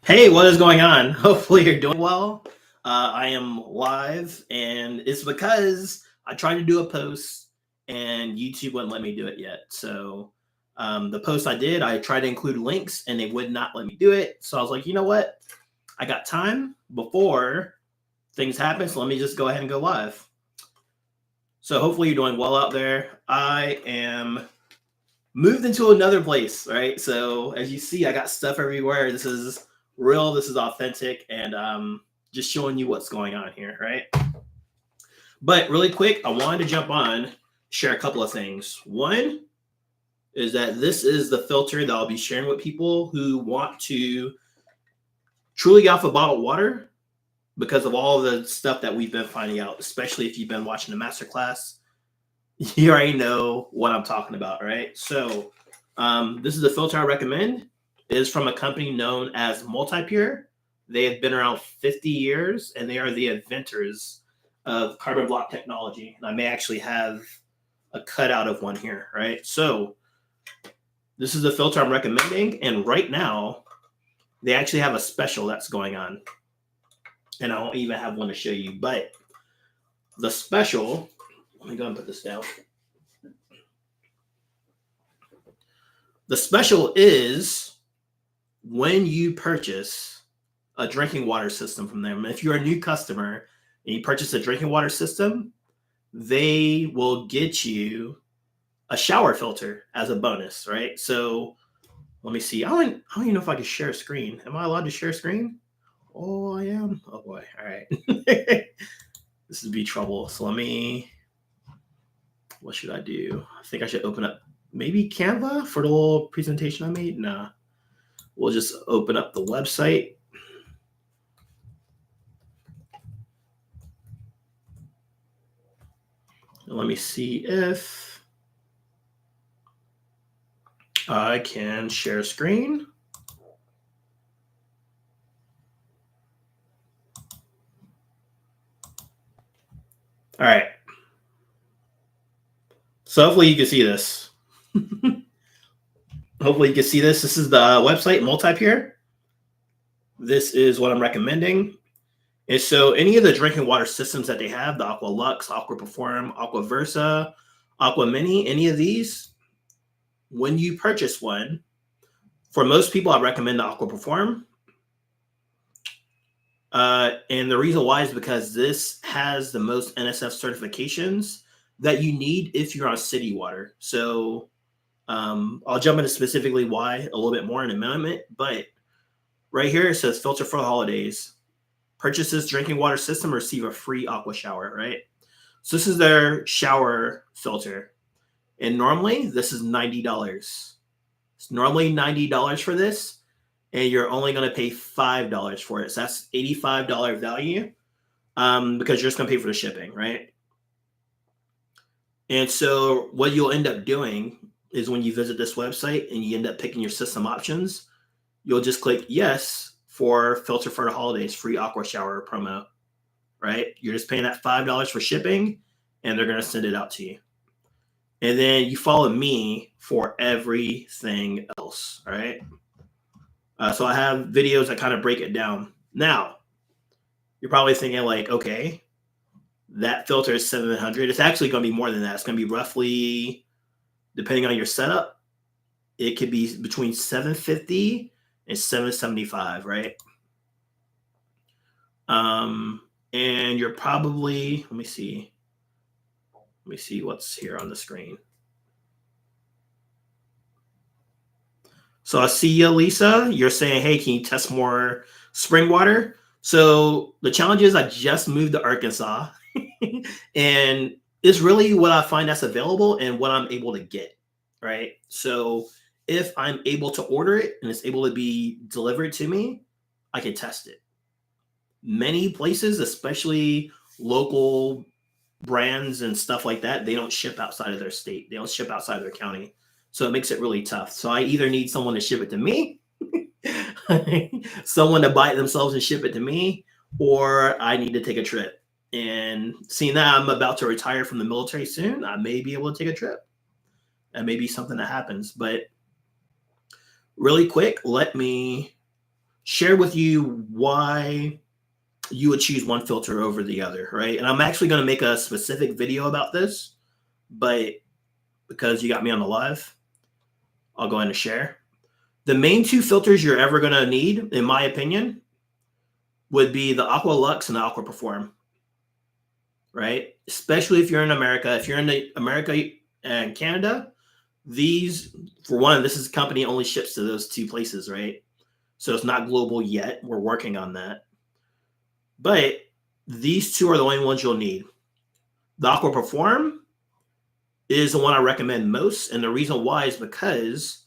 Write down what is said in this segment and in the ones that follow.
Hey, what is going on? Hopefully, you're doing well. I am live, and it's because I tried to do a post and YouTube wouldn't let me do it yet. So, the post I did, I tried to include links and they would not let me do it. So, I was like, you know what? I got time before things happen. So, let me just go ahead and go live. So, hopefully, you're doing well out there. I am moved into another place, right? So as you see, I got stuff everywhere. This is real, this is authentic, and just showing you what's going on here, right? But really quick, I wanted to jump on, share a couple of things. One is that this is the filter that I'll be sharing with people who want to truly get off a bottled water because of all the stuff that we've been finding out, especially if you've been watching the masterclass. You already know what I'm talking about, right? So this is a filter I recommend. It is from a company known as Multipure. They have been around 50 years, and they are the inventors of carbon block technology. And I may actually have a cutout of one here, right? So this is the filter I'm recommending, and right now they actually have a special that's going on, and I don't even have one to show you. But the special, let me go and put this down. The special is when you purchase a drinking water system from them. If you're a new customer and you purchase a drinking water system, they will get you a shower filter as a bonus, right? So let me see. I don't even know if I can share a screen. Am I allowed to share a screen? Oh, I am. Oh boy. All right. This would be trouble. So what should I do? I think I should open up maybe Canva for the little presentation I made. Nah. We'll just open up the website. And let me see if I can share screen. All right. So hopefully you can see this. Hopefully you can see this. This is the website, Multipure. This is what I'm recommending. And so any of the drinking water systems that they have, the Aqua Lux, Aqua Perform, Aqua Versa, Aqua Mini, any of these, when you purchase one, for most people, I recommend the Aqua Perform. And the reason why is because this has the most NSF certifications that you need if you're on city water. So I'll jump into specifically why a little bit more in a moment. But right here it says filter for the holidays. Purchases drinking water system receive a free aqua shower, right? So this is their shower filter. And normally this is $90. It's normally $90 for this, and you're only going to pay $5 for it. So that's $85 value because you're just going to pay for the shipping, right? And so what you'll end up doing is when you visit this website and you end up picking your system options, you'll just click yes for filter for the holidays, free aqua shower promo, right? You're just paying that $5 for shipping and they're going to send it out to you. And then you follow me for everything else, all right? So I have videos that kind of break it down. Now, you're probably thinking like, okay, that filter is 700. It's actually going to be more than that. It's going to be roughly, depending on your setup, it could be between 750 and 775, right? And you're probably, let me see what's here on the screen. So I see you, Lisa. You're saying, hey, can you test more spring water? So the challenge is I just moved to Arkansas and it's really what I find that's available and what I'm able to get, right? So if I'm able to order it and it's able to be delivered to me, I can test it. Many places, especially local brands and stuff like that, they don't ship outside of their state. They don't ship outside of their county. So it makes it really tough. So I either need someone to ship it to me, someone to buy it themselves and ship it to me, or I need to take a trip. And seeing that I'm about to retire from the military soon, I may be able to take a trip. That may be something that happens. But really quick, let me share with you why you would choose one filter over the other, right? And I'm actually going to make a specific video about this, but because you got me on the live, I'll go ahead and share. The main two filters you're ever going to need, in my opinion, would be the Aqua Lux and the Aqua Perform, right? Especially if you're in America. If you're in America and Canada, these, for one, this is a company only ships to those two places, right? So it's not global yet. We're working on that. But these two are the only ones you'll need. The Aqua Perform is the one I recommend most. And the reason why is because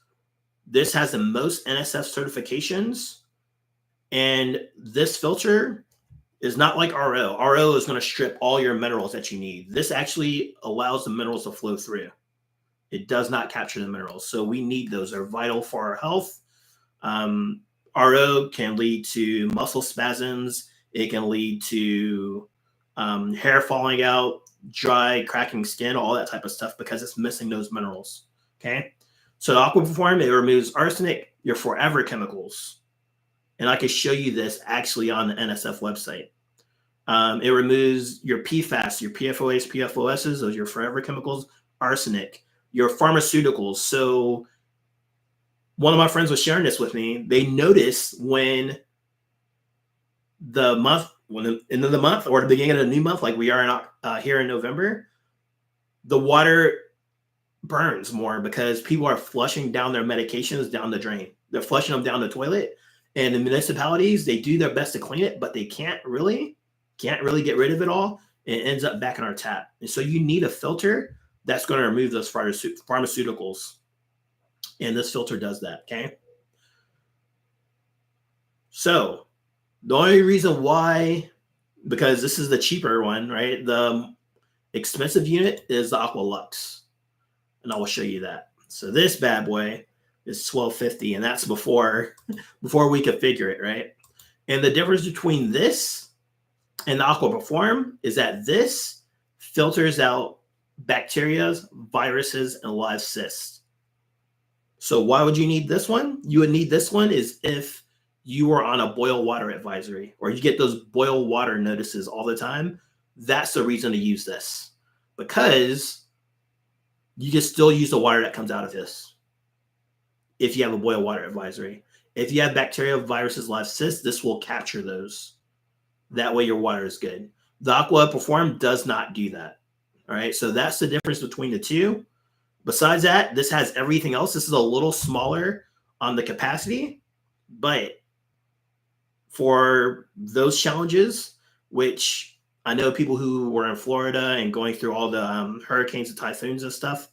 this has the most NSF certifications. And this filter is not like RO. RO is going to strip all your minerals that you need. This actually allows the minerals to flow through. It does not capture the minerals. So we need those. They're vital for our health. RO can lead to muscle spasms. It can lead to hair falling out, dry, cracking skin, all that type of stuff because it's missing those minerals. Okay. So Aqua Perform, it removes arsenic, your forever chemicals. And I can show you this actually on the NSF website. It removes your PFAS, your PFOAs, PFOSs, those are your forever chemicals, arsenic, your pharmaceuticals. So one of my friends was sharing this with me. They noticed when the month, when the end of the month or the beginning of the new month, like we are in, here in November, the water burns more because people are flushing down their medications down the drain. They're flushing them down the toilet. And the municipalities, they do their best to clean it, but they can't really get rid of it all. It ends up back in our tap. And so you need a filter that's going to remove those pharmaceuticals. And this filter does that, okay? So the only reason why, because this is the cheaper one, right? The expensive unit is the Aqua Lux. And I will show you that. So this bad boy is $12.50, and that's before we configure it, right? And the difference between this and the Aqua Perform is that this filters out bacteria, viruses, and live cysts. So why would you need this one? You would need this one is if you are on a boil water advisory or you get those boil water notices all the time. That's the reason to use this, because you can still use the water that comes out of this if you have a boil water advisory. If you have bacteria, viruses, live cysts, this will capture those. That way your water is good. The Aqua Perform does not do that. All right, so that's the difference between the two. Besides that, this has everything else. This is a little smaller on the capacity, but for those challenges, which I know people who were in Florida and going through all the hurricanes and typhoons and stuff,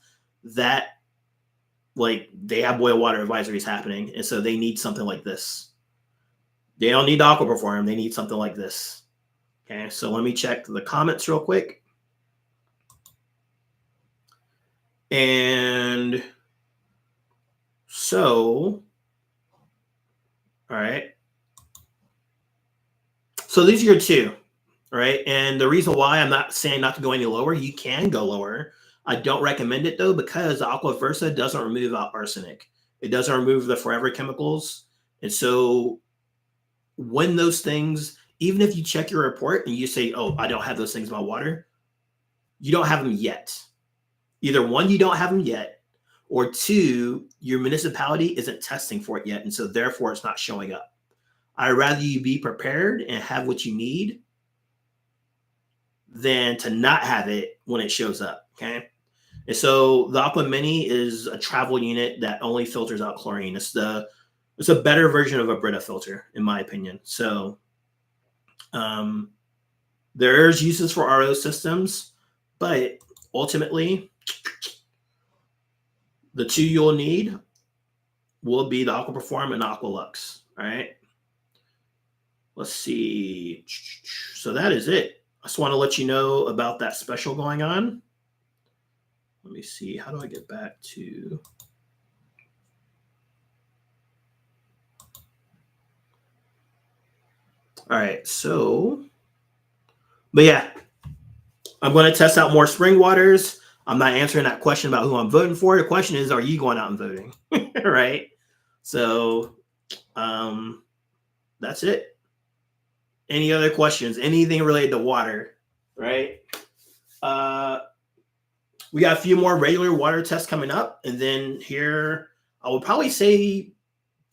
that like they have boil water advisories happening. And so they need something like this. They don't need the Aqua Perform. They need something like this. Okay, so let me check the comments real quick. And so, all right. So these are your two, right? And the reason why I'm not saying not to go any lower, you can go lower. I don't recommend it though, because the Aqua Versa doesn't remove out arsenic. It doesn't remove the forever chemicals. And so when those things, even if you check your report and you say, oh, I don't have those things in my water, you don't have them yet. Either one, you don't have them yet, or two, your municipality isn't testing for it yet. And so therefore it's not showing up. I'd rather you be prepared and have what you need than to not have it when it shows up. Okay. And so the Aqua Mini is a travel unit that only filters out chlorine. It's a better version of a Brita filter, in my opinion. So there's uses for RO systems, but ultimately the two you'll need will be the Aqua Perform and Aqua Lux. All right. Let's see. So that is it. I just want to let you know about that special going on. Let me see. How do I get back to? All right. So, but yeah, I'm going to test out more spring waters. I'm not answering that question about who I'm voting for. The question is, are you going out and voting? Right. So, that's it. Any other questions? Anything related to water, right? Uh, we got a few more regular water tests coming up, and then here I would probably say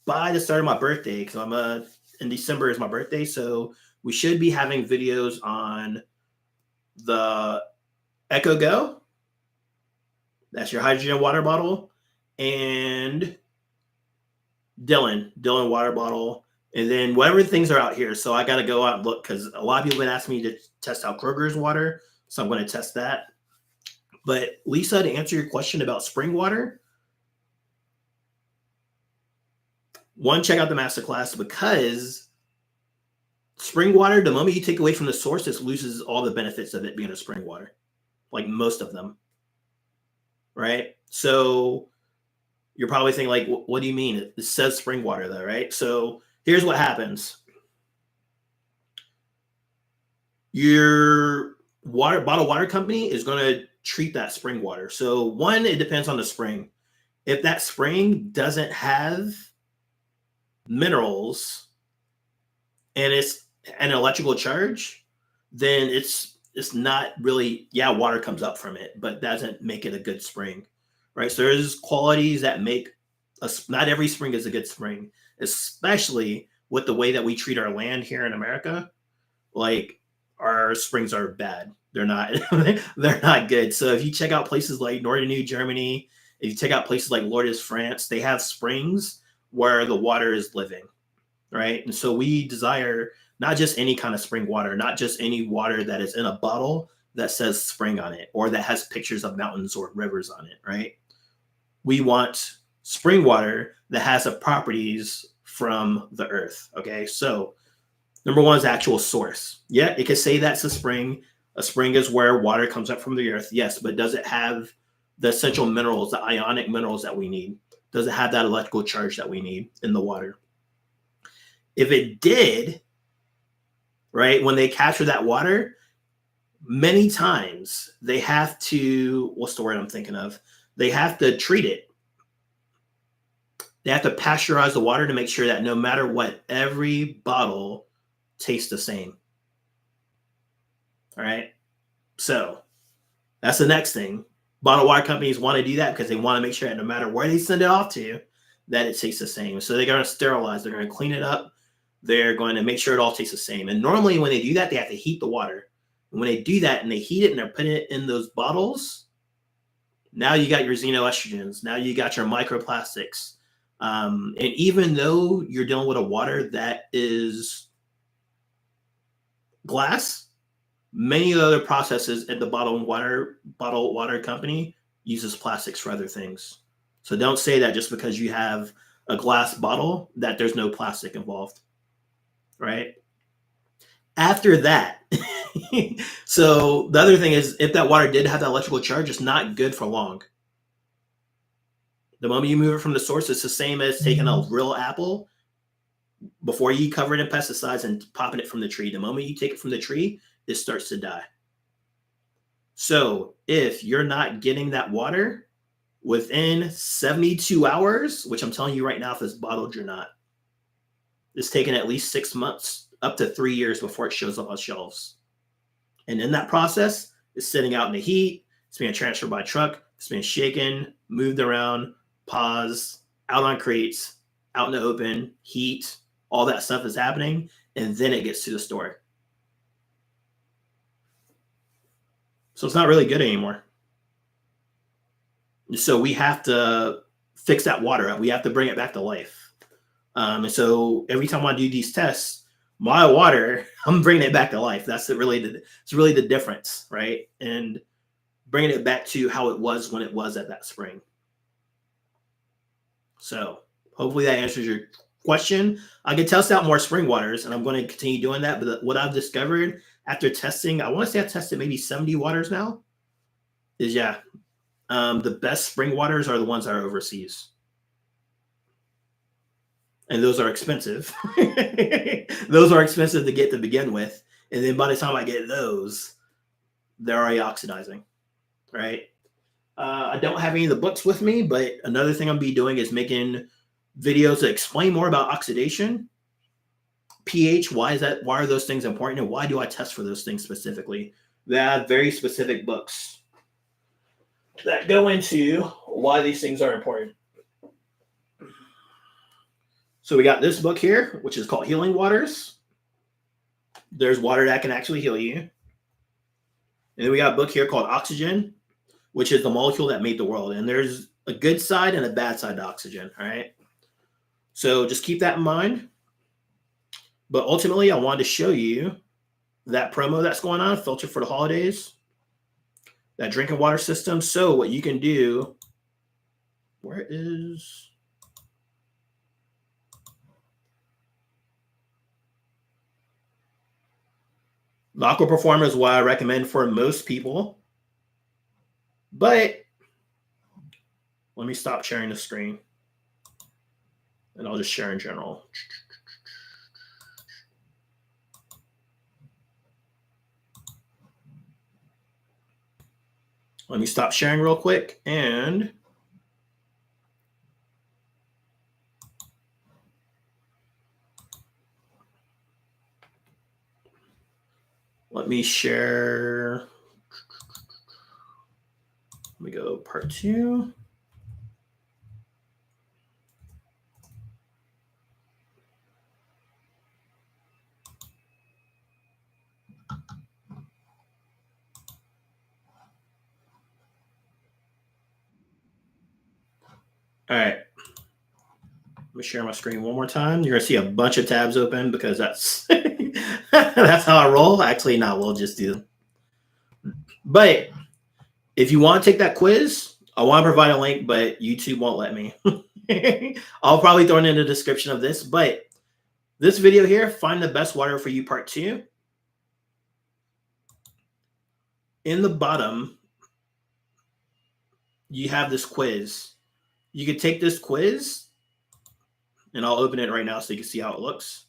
by the start of my birthday, because in December is my birthday, so we should be having videos on the Echo Go. That's your hydrogen water bottle, and Dylan water bottle, and then whatever things are out here. So I got to go out and look because a lot of people have been asking me to test out Kroger's water, so I'm going to test that. But Lisa, to answer your question about spring water, one, check out the masterclass because spring water, the moment you take away from the source, it loses all the benefits of it being a spring water, like most of them, right? So you're probably thinking, like, what do you mean? It says spring water, though, right? So here's what happens. Your bottled water company is going to treat that spring water. So one, it depends on the spring. If that spring doesn't have minerals and it's an electrical charge, then it's not really, yeah, water comes up from it, but doesn't make it a good spring, right? So there's qualities that make not every spring is a good spring, especially with the way that we treat our land here in America. Like, our springs are bad. They're not they're not good. So if you check out places like northern New Germany, if you check out places like Lourdes, France, they have springs where the water is living, right? And so we desire not just any kind of spring water, not just any water that is in a bottle that says spring on it or that has pictures of mountains or rivers on it, right? We want spring water that has the properties from the earth, okay? So number one is actual source. Yeah, it could say that's a spring. A spring is where water comes up from the earth, yes, but does it have the essential minerals, the ionic minerals that we need? Does it have that electrical charge that we need in the water? If it did, right, when they capture that water, many times they have to, what's the word I'm thinking of? They have to treat it. They have to pasteurize the water to make sure that no matter what, every bottle tastes the same. All right. So that's the next thing. Bottled water companies want to do that because they want to make sure that no matter where they send it off to, that it tastes the same. So they're going to sterilize, they're going to clean it up. They're going to make sure it all tastes the same. And normally when they do that, they have to heat the water. And when they do that and they heat it and they're putting it in those bottles, now you got your xenoestrogens. Now you got your microplastics. And even though you're dealing with a water that is glass, many other processes at the bottled water company uses plastics for other things. So don't say that just because you have a glass bottle that there's no plastic involved, right? After that, so the other thing is if that water did have that electrical charge, it's not good for long. The moment you move it from the source, it's the same as taking a real apple before you cover it in pesticides and popping it from the tree. The moment you take it from the tree, it starts to die. So if you're not getting that water within 72 hours, which I'm telling you right now, if it's bottled, you're not. It's taken at least 6 months, up to 3 years before it shows up on shelves. And in that process, it's sitting out in the heat. It's being transferred by truck. It's being shaken, moved around, paused, out on crates, out in the open, heat, all that stuff is happening. And then it gets to the store. So it's not really good anymore. So we have to fix that water up. We have to bring it back to life. And so every time I do these tests, my water, I'm bringing it back to life. That's really the difference, right? And bringing it back to how it was when it was at that spring. So hopefully that answers your question. I can test out more spring waters, and I'm going to continue doing that. But what I've discovered after testing, I want to say I've tested maybe 70 waters now, is the best spring waters are the ones that are overseas. And those are expensive. Those are expensive to get to begin with. And then by the time I get those, they're already oxidizing, right? I don't have any of the books with me, but another thing I'll be doing is making videos that explain more about oxidation. pH, why is that? Why are those things important? And why do I test for those things specifically? They have very specific books that go into why these things are important. So we got this book here, which is called Healing Waters. There's water that can actually heal you. And then we got a book here called Oxygen, which is the molecule that made the world. And there's a good side and a bad side to oxygen. All right. So just keep that in mind. But ultimately, I wanted to show you that promo that's going on, Filter for the Holidays, that drinking water system. So what you can do, where is... The Aqua Performer is what I recommend for most people. But let me stop sharing the screen. And I'll just share in general. Let me stop sharing real quick. And let me share. Let me go part 2. All right. Let me share my screen one more time. You're gonna see a bunch of tabs open because that's that's how I roll. Actually, no, we'll just do. But if you want to take that quiz, I want to provide a link, but YouTube won't let me. I'll probably throw it in the description of this. But this video here, find the best water for you, part 2. In the bottom, you have this quiz. You can take this quiz, and I'll open it right now so you can see how it looks.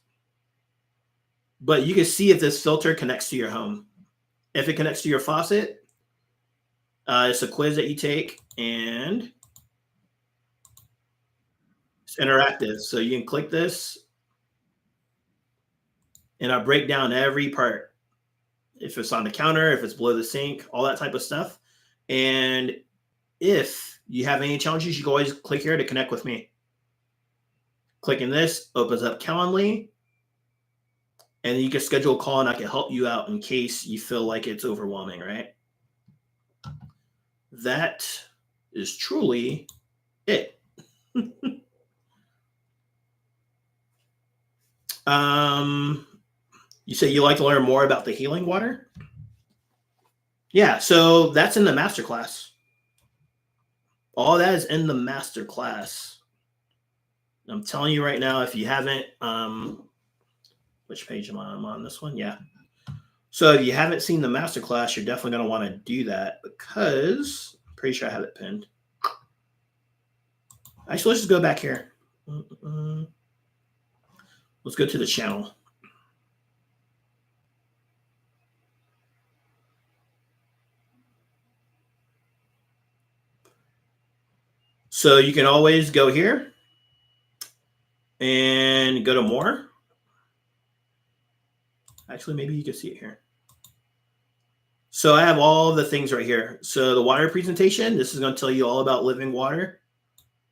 But you can see if this filter connects to your home. If it connects to your faucet, it's a quiz that you take, and it's interactive. So you can click this, and I break down every part. If it's on the counter, if it's below the sink, all that type of stuff. And if you have any challenges, you can always click here to connect with me. Clicking this opens up Calendly, and you can schedule a call, and I can help you out in case you feel like it's overwhelming, right? That is truly it. You say you like to learn more about the healing water? Yeah, so that's in the masterclass. All that is in the masterclass. I'm telling you right now, if you haven't, which page am I on? I'm on this one. Yeah. So if you haven't seen the masterclass, you're definitely going to want to do that because I'm pretty sure I have it pinned. Actually, let's just go back here. Let's go to the channel. So you can always go here and go to more. Actually, maybe you can see it here. So I have all the things right here. So the water presentation, this is going to tell you all about living water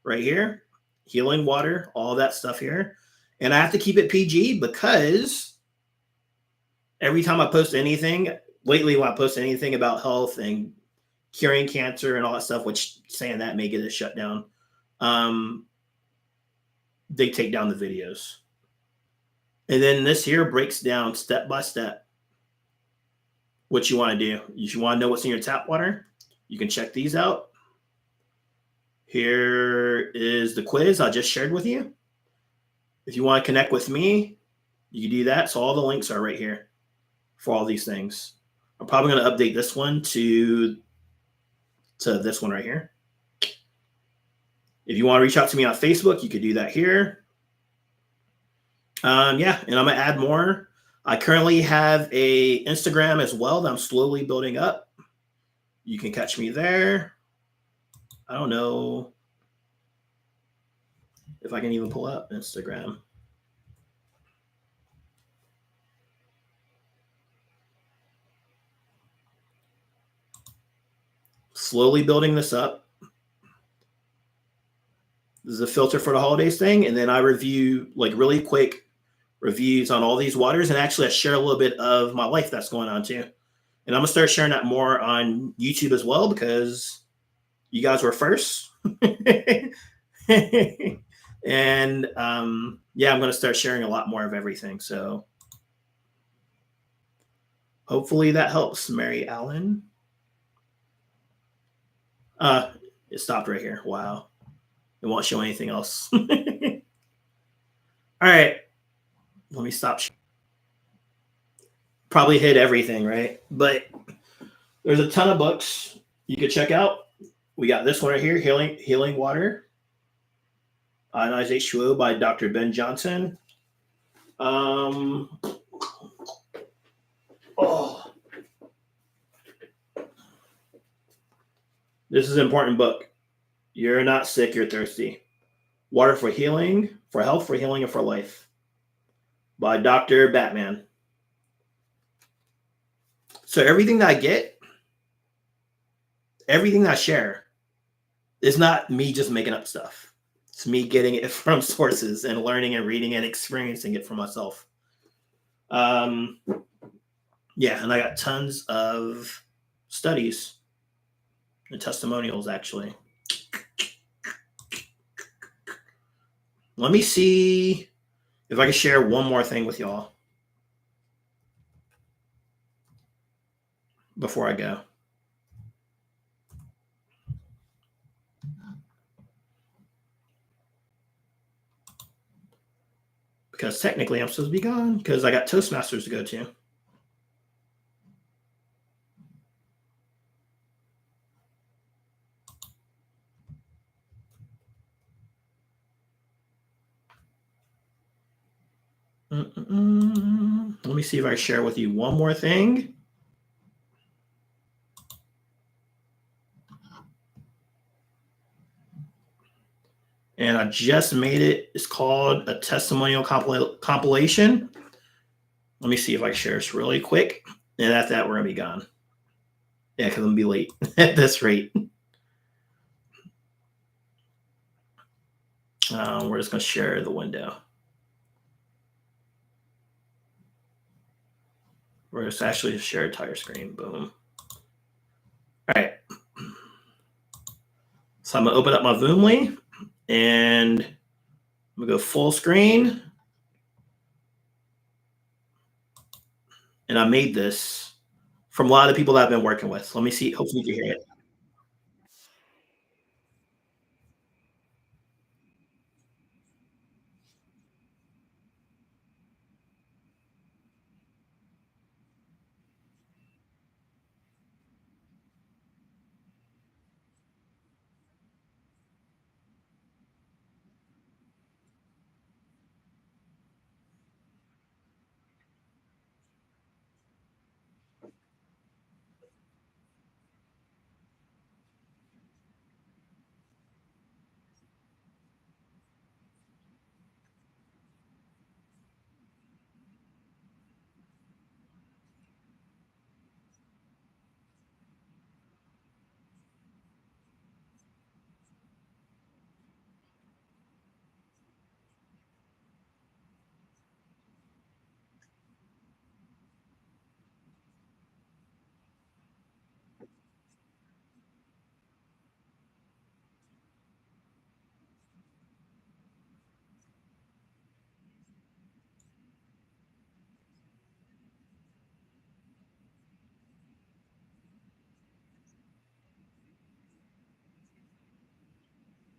right here, healing water, all that stuff here. And I have to keep it PG because every time I post anything, lately when I post anything about health and curing cancer and all that stuff, which saying that may get it shut down, they take down the videos. And then this here breaks down step by step what you want to do. If you want to know what's in your tap water, you can check these out. Here is the quiz I just shared with you. If you want to connect with me, you can do that. So all the links are right here for all these things. I'm probably going to update this one to this one right here. If you want to reach out to me on Facebook, you could do that here. Yeah, and I'm going to add more. I currently have a Instagram as well that I'm slowly building up. You can catch me there. I don't know if I can even pull up Instagram. slowly building this up. This is a filter for the holidays thing. And then I review like really quick reviews on all these waters. And actually I share a little bit of my life that's going on too. And I'm gonna start sharing that more on YouTube as well because you guys were first. And yeah, I'm gonna start sharing a lot more of everything. So hopefully that helps, Mary Allen. It stopped right here. Wow. It won't show anything else. All right. Let me stop. Probably hit everything, right? But there's a ton of books you could check out. We got this one right here, Healing Water, Ionized H2O by Dr. Ben Johnson. Oh, this is an important book. You're not sick, you're thirsty. Water for healing, for health, for healing, and for life by Dr. Batman. So everything that I get, everything that I share, is not me just making up stuff. It's me getting it from sources and learning and reading and experiencing it for myself. Yeah, and I got tons of studies and testimonials actually. Let me see if I can share one more thing with y'all before I go. Because technically I'm supposed to be gone because I got Toastmasters to go to. Let me see if I share with you one more thing. And I just made it. It's called a testimonial compilation. Let me see if I share this really quick. And at that, we're going to be gone. Yeah, because I'm going to be late at this rate. We're just going to share the window. We're just actually share a entire screen. Boom. All right. So I'm going to open up my Voomly and I'm going to go full screen. And I made this from a lot of the people that I've been working with. Let me see. Hopefully you can hear it.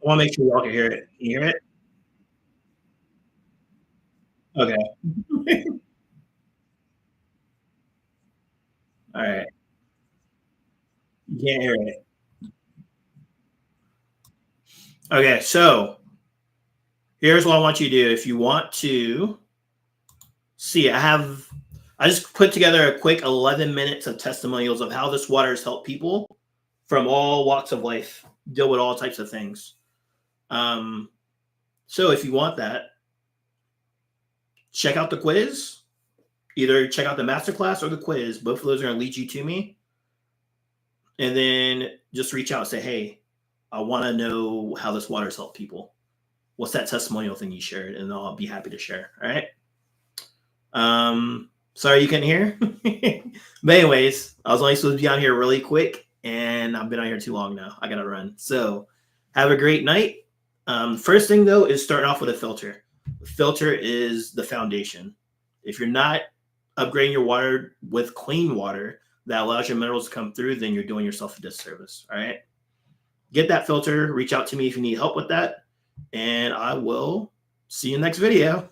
I want to make sure y'all can hear it. Can you hear it? Okay. All right. You can't hear it. Okay, so here's what I want you to do. If you want to see, I just put together a quick 11 minutes of testimonials of how this water has helped people from all walks of life deal with all types of things. So if you want that, check out the quiz. Either check out the masterclass or the quiz. Both of those are going to lead you to me. And then just reach out and say, hey, I want to know how this water's helped people. What's that testimonial thing you shared? And I'll be happy to share. All right. Sorry you couldn't hear. But anyways, I was only supposed to be on here really quick, and I've been on here too long now. I gotta run. So have a great night. First thing though is start off with a filter. The filter is the foundation. If you're not upgrading your water with clean water that allows your minerals to come through, then you're doing yourself a disservice. All right. Get that filter. Reach out to me if you need help with that. And I will see you next video.